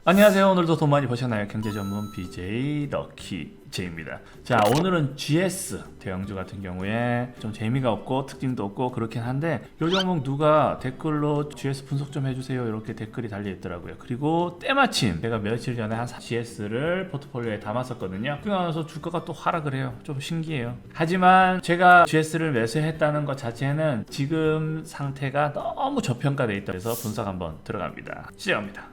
안녕하세요. 오늘도 돈 많이 버셨나요? 경제 전문 BJ 럭키 J입니다. 자, 오늘은 GS 대형주 같은 경우에 좀 재미가 없고 특징도 없고 그렇긴 한데 요 종목 누가 댓글로 GS 분석 좀 해주세요 이렇게 댓글이 달려 있더라고요. 그리고 때마침 제가 며칠 전에 한 GS를 포트폴리오에 담았었거든요. 그러면서 주가가 또 하락을 해요. 좀 신기해요. 하지만 제가 GS를 매수했다는 것 자체는 지금 상태가 너무 저평가돼 있다 해서 분석 한번 들어갑니다. 시작합니다.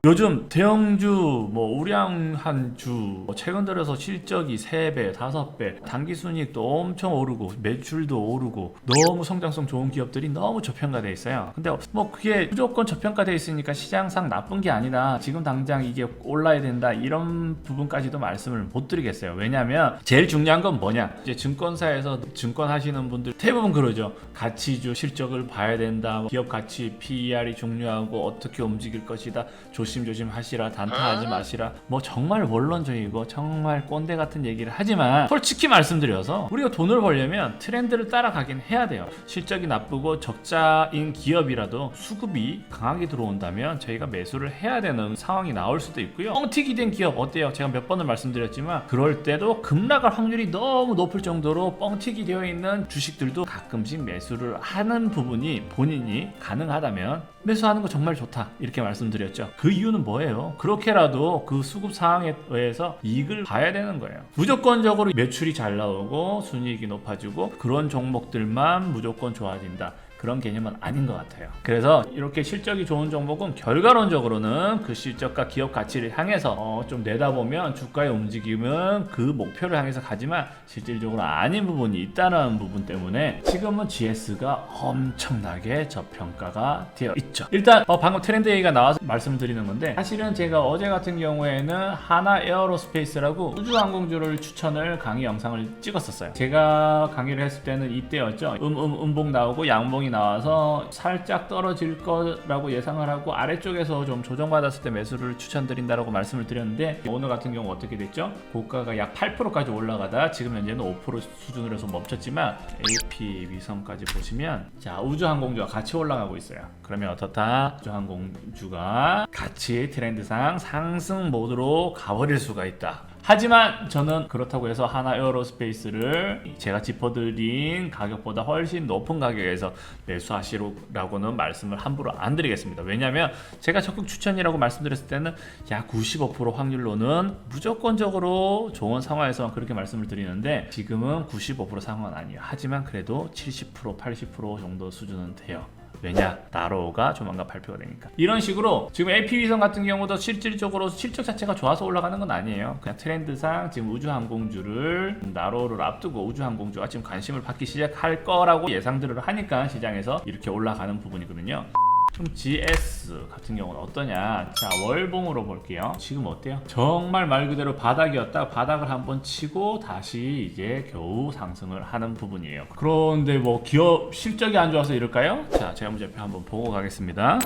요즘 대형주, 우량한 주, 최근 들어서 실적이 3배, 5배, 당기순이익도 엄청 오르고, 매출도 오르고, 너무 성장성 좋은 기업들이 너무 저평가돼 있어요. 근데 그게 무조건 저평가돼 있으니까 시장상 나쁜 게 아니라 지금 당장 이게 올라야 된다, 이런 부분까지도 말씀을 못 드리겠어요. 왜냐면 제일 중요한 건 뭐냐? 이제 증권사에서 증권 하시는 분들 대부분 그러죠. 가치주 실적을 봐야 된다, 기업 가치, PER이 중요하고, 어떻게 움직일 것이다, 조심 하시라, 단타하지 마시라, 정말 원론적이고 정말 꼰대 같은 얘기를 하지만 솔직히 말씀드려서 우리가 돈을 벌려면 트렌드를 따라가긴 해야 돼요. 실적이 나쁘고 적자인 기업이라도 수급이 강하게 들어온다면 저희가 매수를 해야 되는 상황이 나올 수도 있고요. 뻥튀기 된 기업 어때요? 제가 몇 번을 말씀드렸지만 그럴 때도 급락할 확률이 너무 높을 정도로 뻥튀기 되어 있는 주식들도 가끔씩 매수를 하는 부분이 본인이 가능하다면 매수하는 거 정말 좋다 이렇게 말씀드렸죠. 그 이유는 뭐예요? 그렇게라도 그 수급 상황에 의해서 이익을 봐야 되는 거예요. 무조건적으로 매출이 잘 나오고 순이익이 높아지고 그런 종목들만 무조건 좋아진다, 그런 개념은 아닌 것 같아요. 그래서 이렇게 실적이 좋은 종목은 결과론적으로는 그 실적과 기업 가치를 향해서 좀 내다보면 주가의 움직임은 그 목표를 향해서 가지만 실질적으로 아닌 부분이 있다는 부분 때문에 지금은 GS가 엄청나게 저평가가 되어 있죠. 일단 방금 트렌드 얘기가 나와서 말씀드리는 건데, 사실은 제가 어제 같은 경우에는 하나 에어로스페이스라고 우주항공주를 추천을 강의 영상을 찍었었어요. 제가 강의를 했을 때는 이때였죠. 음봉 나오고 양봉이 나와서 살짝 떨어질 거라고 예상을 하고 아래쪽에서 좀 조정받았을 때 매수를 추천드린다라고 말씀을 드렸는데, 오늘 같은 경우 어떻게 됐죠? 고가가 약 8%까지 올라가다 지금 현재는 5% 수준으로 해서 멈췄지만 AP 위성까지 보시면 자, 우주항공주가 같이 올라가고 있어요. 그러면 어떻다? 우주항공주가 같이 트렌드상 상승 모드로 가버릴 수가 있다. 하지만 저는 그렇다고 해서 하나 에어로스페이스를 제가 짚어드린 가격보다 훨씬 높은 가격에서 매수하시라고는 말씀을 함부로 안 드리겠습니다. 왜냐하면 제가 적극 추천이라고 말씀드렸을 때는 약 95% 확률로는 무조건적으로 좋은 상황에서 그렇게 말씀을 드리는데 지금은 95% 상황은 아니에요. 하지만 그래도 70% 80% 정도 수준은 돼요. 왜냐? 나로우가 조만간 발표가 되니까. 이런 식으로 지금 AP위성 같은 경우도 실질적으로 실적 자체가 좋아서 올라가는 건 아니에요. 그냥 트렌드상 지금 우주항공주를 나로우를 앞두고 우주항공주가 지금 관심을 받기 시작할 거라고 예상들을 하니까 시장에서 이렇게 올라가는 부분이거든요. 그럼 GS 같은 경우는 어떠냐? 자, 월봉으로 볼게요. 지금 어때요? 정말 말 그대로 바닥이었다. 바닥을 한번 치고 다시 이제 겨우 상승을 하는 부분이에요. 그런데 기업 실적이 안 좋아서 이럴까요? 자, 재무제표 한번 보고 가겠습니다.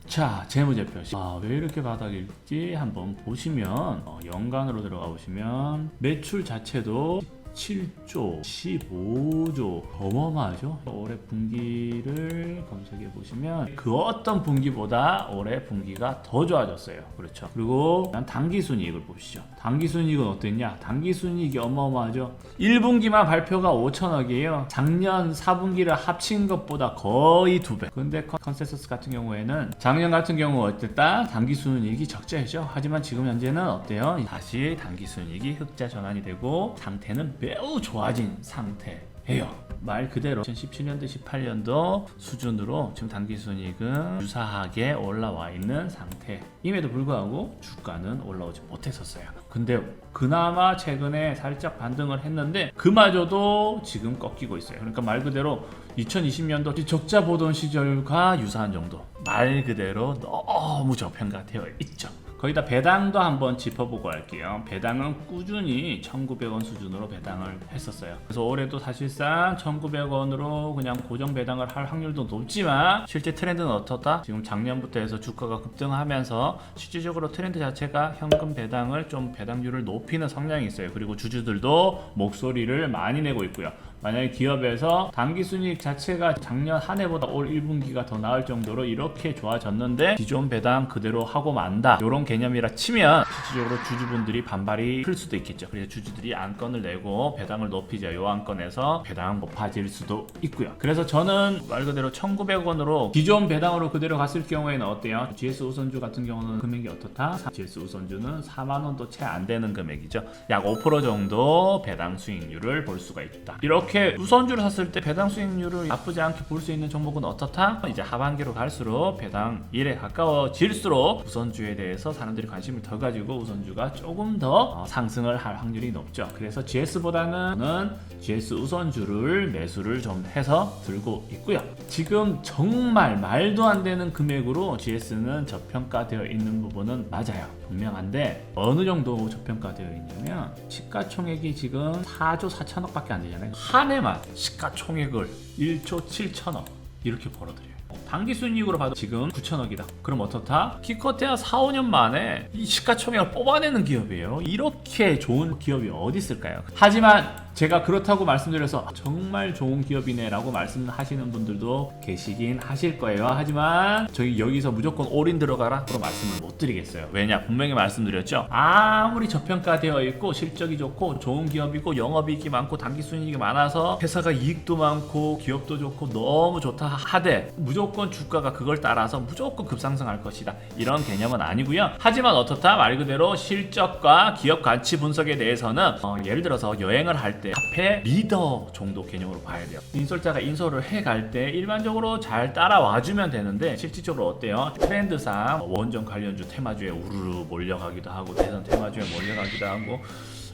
자, 재무제표. 왜 이렇게 바닥일지 한번 보시면 연간으로 들어가 보시면 매출 자체도 7조, 15조, 어마어마하죠. 올해 분기를 검색해 보시면 그 어떤 분기보다 올해 분기가 더 좋아졌어요. 그렇죠. 그리고 당기순이익을 보시죠. 당기순이익은 어땠냐? 당기순이익이 어마어마하죠. 1분기만 발표가 5천억이에요. 작년 4분기를 합친 것보다 거의 2배. 근데 컨센서스 같은 경우에는 작년 같은 경우 어땠다? 당기순이익이 적자이죠. 하지만 지금 현재는 어때요? 다시 당기순이익이 흑자 전환이 되고 상태는 매우 좋아진 상태예요. 말 그대로 2017년도 18년도 수준으로 지금 당기순이익은 유사하게 올라와 있는 상태임에도 불구하고 주가는 올라오지 못했었어요. 근데 그나마 최근에 살짝 반등을 했는데 그마저도 지금 꺾이고 있어요. 그러니까 말 그대로 2020년도 적자 보던 시절과 유사한 정도, 말 그대로 너무 저평가되어 있죠. 거기다 배당도 한번 짚어보고 할게요. 배당은 꾸준히 1,900원 수준으로 배당을 했었어요. 그래서 올해도 사실상 1,900원으로 그냥 고정 배당을 할 확률도 높지만 실제 트렌드는 어떻다? 지금 작년부터 해서 주가가 급등하면서 실질적으로 트렌드 자체가 현금 배당을 좀 배당률을 높이는 성향이 있어요. 그리고 주주들도 목소리를 많이 내고 있고요. 만약에 기업에서 당기순이익 자체가 작년 한 해보다 올 1분기가 더 나을 정도로 이렇게 좋아졌는데 기존 배당 그대로 하고 만다 이런 개념이라 치면 실질적으로 주주분들이 반발이 클 수도 있겠죠. 그래서 주주들이 안건을 내고 배당을 높이자 요 안건에서 배당 높아질 수도 있고요. 그래서 저는 말 그대로 1,900원으로 기존 배당으로 그대로 갔을 경우에는 어때요? GS 우선주 같은 경우는 금액이 어떻다? GS 우선주는 4만원도 채 안 되는 금액이죠. 약 5% 정도 배당 수익률을 볼 수가 있다. 이렇게 우선주를 샀을 때 배당 수익률을 나쁘지 않게 볼 수 있는 종목은 어떻다? 이제 하반기로 갈수록 배당 1에 가까워질수록 우선주에 대해서 사람들이 관심을 더 가지고 우선주가 조금 더 상승을 할 확률이 높죠. 그래서 GS보다는 GS 우선주를 매수를 좀 해서 들고 있고요. 지금 정말 말도 안 되는 금액으로 GS는 저평가되어 있는 부분은 맞아요. 분명한데 어느 정도 저평가되어 있냐면 시가총액이 지금 4조 4천억밖에 안 되잖아요. 한 해만 시가총액을 1조 7천억 이렇게 벌어들여요. 당기순이익으로 봐도 지금 9천억이다. 그럼 어떻다? 기껏해야 4, 5년 만에 이 시가총액을 뽑아내는 기업이에요. 이렇게 좋은 기업이 어디 있을까요? 하지만 제가 그렇다고 말씀드려서 정말 좋은 기업이네 라고 말씀하시는 분들도 계시긴 하실 거예요. 하지만 저희 여기서 무조건 올인 들어가라 그런 말씀을 못 드리겠어요. 왜냐? 분명히 말씀드렸죠. 아무리 저평가되어 있고 실적이 좋고 좋은 기업이고 영업이익이 많고 당기순이익이 많아서 회사가 이익도 많고 기업도 좋고 너무 좋다 하되 무조건 주가가 그걸 따라서 무조건 급상승할 것이다. 이런 개념은 아니고요. 하지만 어떻다? 말 그대로 실적과 기업 가치 분석에 대해서는 예를 들어서 여행을 할 때 카페 리더 정도 개념으로 봐야 돼요. 인솔자가 인솔을 해갈 때 일반적으로 잘 따라와주면 되는데 실질적으로 어때요? 트렌드상 원전 관련주 테마주에 우르르 몰려가기도 하고 대선 테마주에 몰려가기도 하고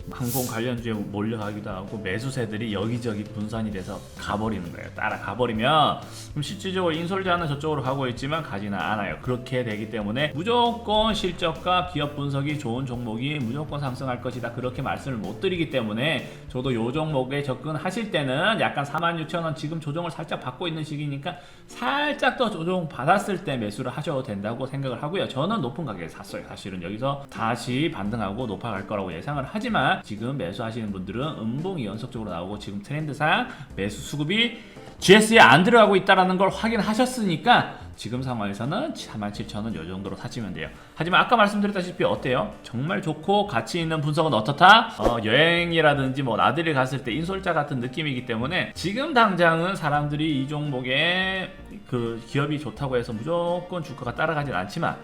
항공 관련주에 몰려가기도 하고 매수세들이 여기저기 분산이 돼서 가버리는 거예요. 따라가 버리면 그럼 실질적으로 인솔자는 저쪽으로 가고 있지만 가지는 않아요. 그렇게 되기 때문에 무조건 실적과 기업 분석이 좋은 종목이 무조건 상승할 것이다. 그렇게 말씀을 못 드리기 때문에 저도 요 종목에 접근하실 때는 약간 46,000원 지금 조정을 살짝 받고 있는 시기니까 살짝 더 조정 받았을 때 매수를 하셔도 된다고 생각을 하고요. 저는 높은 가격에 샀어요. 사실은 여기서 다시 반등하고 높아갈 거라고 예상을 하지만 지금 매수하시는 분들은 음봉이 연속적으로 나오고 지금 트렌드상 매수 수급이 GS에 안 들어가고 있다는 걸 확인하셨으니까 지금 상황에서는 47,000원 이 정도로 사시면 돼요. 하지만 아까 말씀드렸다시피 어때요? 정말 좋고 가치 있는 분석은 어떻다? 여행이라든지 뭐 나들이 갔을 때 인솔자 같은 느낌이기 때문에 지금 당장은 사람들이 이 종목에 그 기업이 좋다고 해서 무조건 주가가 따라가진 않지만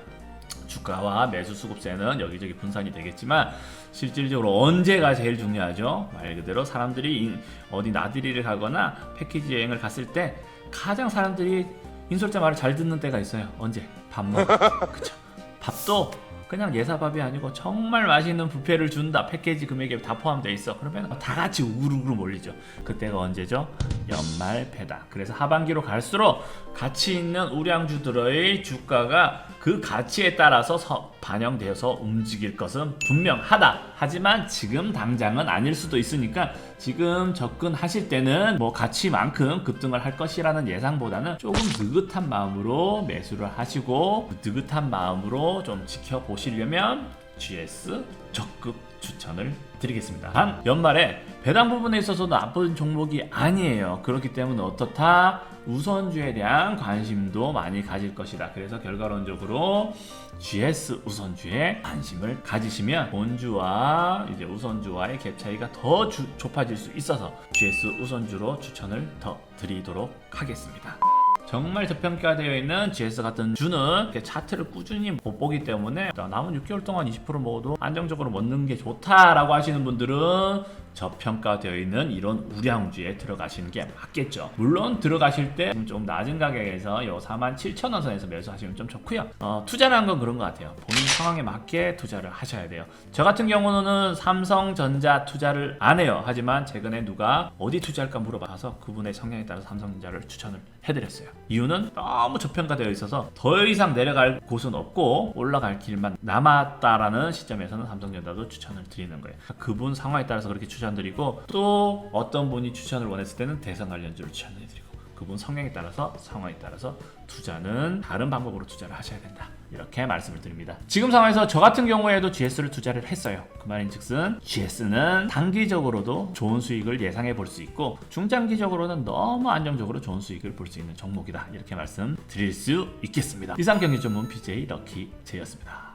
주가와 매수 수급세는 여기저기 분산이 되겠지만 실질적으로 언제가 제일 중요하죠? 말 그대로 사람들이 어디 나들이를 가거나 패키지 여행을 갔을 때 가장 사람들이 인솔자 말을 잘 듣는 때가 있어요. 언제? 밥 먹을 때. 그쵸? 밥도 그냥 예사밥이 아니고 정말 맛있는 뷔페를 준다. 패키지 금액에 다 포함되어 있어. 그러면 다 같이 우르르 몰리죠. 그때가 언제죠? 연말 배당. 그래서 하반기로 갈수록 가치 있는 우량주들의 주가가 그 가치에 따라서 반영되어서 움직일 것은 분명하다. 하지만 지금 당장은 아닐 수도 있으니까 지금 접근하실 때는 뭐 가치만큼 급등을 할 것이라는 예상보다는 조금 느긋한 마음으로 매수를 하시고 느긋한 마음으로 좀 지켜보시려면 GS 적극 추천을 드리겠습니다. 단 연말에 배당 부분에 있어서 나쁜 종목이 아니에요. 그렇기 때문에 어떻다? 우선주에 대한 관심도 많이 가질 것이다. 그래서 결과론적으로 GS 우선주에 관심을 가지시면 본주와 이제 우선주와의 갭 차이가 더 좁아질 수 있어서 GS 우선주로 추천을 더 드리도록 하겠습니다. 정말 저평가되어 있는 GS 같은 주는 차트를 꾸준히 못 보기 때문에 남은 6개월 동안 20% 먹어도 안정적으로 먹는 게 좋다라고 하시는 분들은 저평가되어 있는 이런 우량주에 들어가시는 게 맞겠죠. 물론 들어가실 때 좀 낮은 가격에서 요 47,000원 선에서 매수하시면 좀 좋고요. 투자라는 건 그런 것 같아요. 본인 상황에 맞게 투자를 하셔야 돼요. 저 같은 경우는 삼성전자 투자를 안 해요. 하지만 최근에 누가 어디 투자할까 물어봐서 그분의 성향에 따라 삼성전자를 추천을 해드렸어요. 이유는 너무 저평가되어 있어서 더 이상 내려갈 곳은 없고 올라갈 길만 남았다라는 시점에서는 삼성전자도 추천을 드리는 거예요. 그분 상황에 따라서 그렇게 추천드리고 또 어떤 분이 추천을 원했을 때는 대선 관련주를 추천해드리고 그분 성향에 따라서 상황에 따라서 투자는 다른 방법으로 투자를 하셔야 된다. 이렇게 말씀을 드립니다. 지금 상황에서 저 같은 경우에도 GS를 투자를 했어요. 그 말인즉슨 GS는 단기적으로도 좋은 수익을 예상해 볼 수 있고 중장기적으로는 너무 안정적으로 좋은 수익을 볼 수 있는 종목이다. 이렇게 말씀드릴 수 있겠습니다. 이상 경기 전문 BJ 럭키 제이였습니다.